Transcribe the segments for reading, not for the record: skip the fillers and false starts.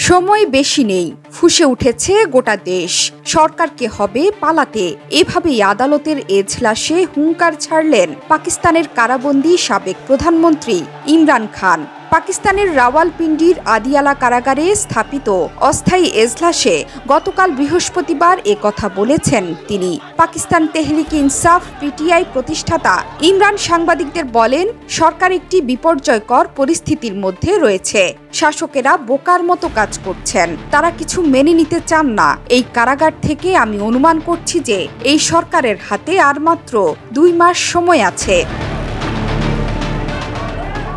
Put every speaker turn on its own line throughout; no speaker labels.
সময় বেশি নেই, ফুঁসে উঠেছে গোটা দেশ। সরকারকে হবে পালাতে, এভাবেই আদালতের এজলাসে হুঙ্কার ছাড়লেন পাকিস্তানের কারাবন্দী সাবেক প্রধানমন্ত্রী ইমরান খান। পাকিস্তানের রাওয়ালপিন্ডির আদিয়ালা কারাগারে স্থাপিত অস্থায়ী এজলাসে গতকাল বৃহস্পতিবার কথা বলেছেন তিনি। পাকিস্তান তেহরিকে ইনসাফ পিটিআই প্রতিষ্ঠাতা ইমরান সাংবাদিকদের বলেন, সরকার একটি বিপর্যয়কর পরিস্থিতির মধ্যে রয়েছে। শাসকেরা বোকার মতো কাজ করছেন, তারা কিছু মেনে নিতে চান না। এই কারাগার থেকে আমি অনুমান করছি যে এই সরকারের হাতে আর মাত্র 2 মাস সময় আছে।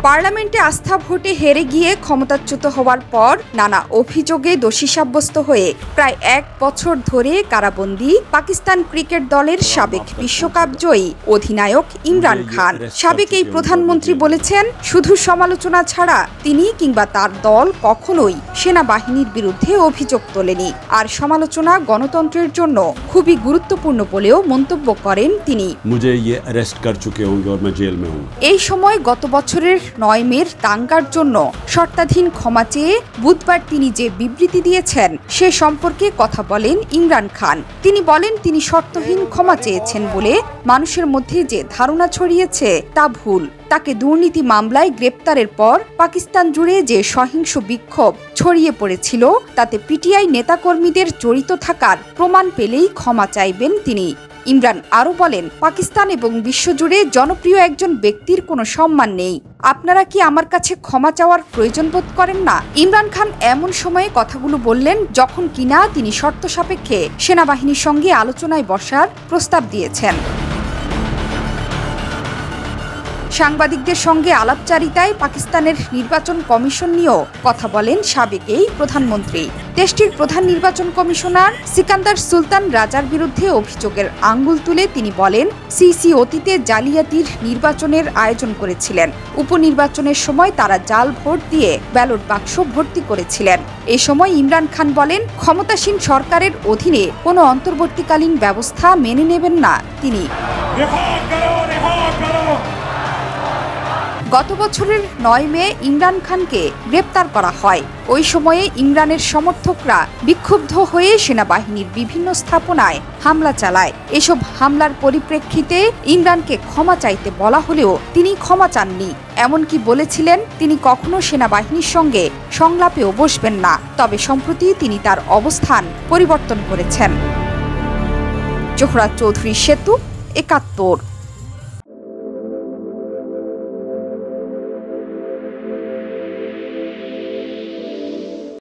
পার্লামেন্টে আস্থা ভোটে হেরে গিয়ে ক্ষমতাচ্যুত হওয়ার পর নানা অভিযোগে দোষী সাব্যস্ত হয়ে প্রায় 1 বছর ধরে কারাবন্দী পাকিস্তান ক্রিকেট দলের সাবেক বিশ্বকাপ জয়ী অধিনায়ক ইমরান খান। সাবেক এই প্রধানমন্ত্রী বলেছেন, শুধু সমালোচনা ছাড়া তিনি কিংবা তার দল কখনোই সেনাবাহিনীর বিরুদ্ধে অভিযোগ তোলেনি। আর সমালোচনা গণতন্ত্রের জন্য খুবই গুরুত্বপূর্ণ বলেও মন্তব্য করেন তিনি। এই সময় গত বছরের 9 মের দাঙ্গার জন্য শর্তাধীন ক্ষমা চেয়ে বুধবার তিনি যে বিবৃতি দিয়েছেন সে সম্পর্কে কথা বলেন ইমরান খান। তিনি বলেন, তিনি শর্তহীন ক্ষমা চেয়েছেন বলে মানুষের মধ্যে যে ধারণা ছড়িয়েছে তা ভুল। তাকে দুর্নীতি মামলায় গ্রেপ্তারের পর পাকিস্তান জুড়ে যে সহিংস বিক্ষোভ ছড়িয়ে পড়েছিল তাতে পিটিআই নেতাকর্মীদের জড়িত থাকার প্রমাণ পেলেই ক্ষমা চাইবেন তিনি। ইমরান আরও বলেন, পাকিস্তান এবং বিশ্বজুড়ে জনপ্রিয় একজন ব্যক্তির কোনো সম্মান নেই। আপনারা কি আমার কাছে ক্ষমা চাওয়ার প্রয়োজন বোধ করেন না? ইমরান খান এমন সময়ে কথাগুলো বললেন যখন কিনা তিনি শর্ত সাপেক্ষে সেনাবাহিনীর সঙ্গে আলোচনায় বসার প্রস্তাব দিয়েছেন। সাংবাদিকদের সঙ্গে আলাপচারিতায় পাকিস্তানের নির্বাচন কমিশন নিয়েও কথা বলেন সাবেক এই প্রধানমন্ত্রী। দেশটির প্রধান নির্বাচন কমিশনার সিকান্দার সুলতান রাজার বিরুদ্ধে অভিযোগের আঙ্গুল তুলে তিনি বলেন, সিসি অতীতে জালিয়াতির নির্বাচনের আয়োজন করেছিলেন। উপনির্বাচনের সময় তারা জাল ভোট দিয়ে ব্যালট বাক্স ভর্তি করেছিলেন। এ সময় ইমরান খান বলেন, ক্ষমতাসীন সরকারের অধীনে কোনো অন্তর্বর্তীকালীন ব্যবস্থা মেনে নেবেন না তিনি। গত বছরের 9 মে ইমরান খানকে গ্রেপ্তার করা হয়। ওই সময়ে ইমরানের সমর্থকরা বিক্ষুব্ধ হয়ে সেনাবাহিনীর বিভিন্ন স্থাপনায় হামলা চালায়। এসব হামলার পরিপ্রেক্ষিতে ইমরানকে ক্ষমা চাইতে বলা হলেও তিনি ক্ষমা চাননি। এমনকি বলেছিলেন তিনি কখনো সেনাবাহিনীর সঙ্গে সংলাপেও বসবেন না। তবে সম্প্রতি তিনি তার অবস্থান পরিবর্তন করেছেন। জোহরা চৌধুরী সেতু, 71।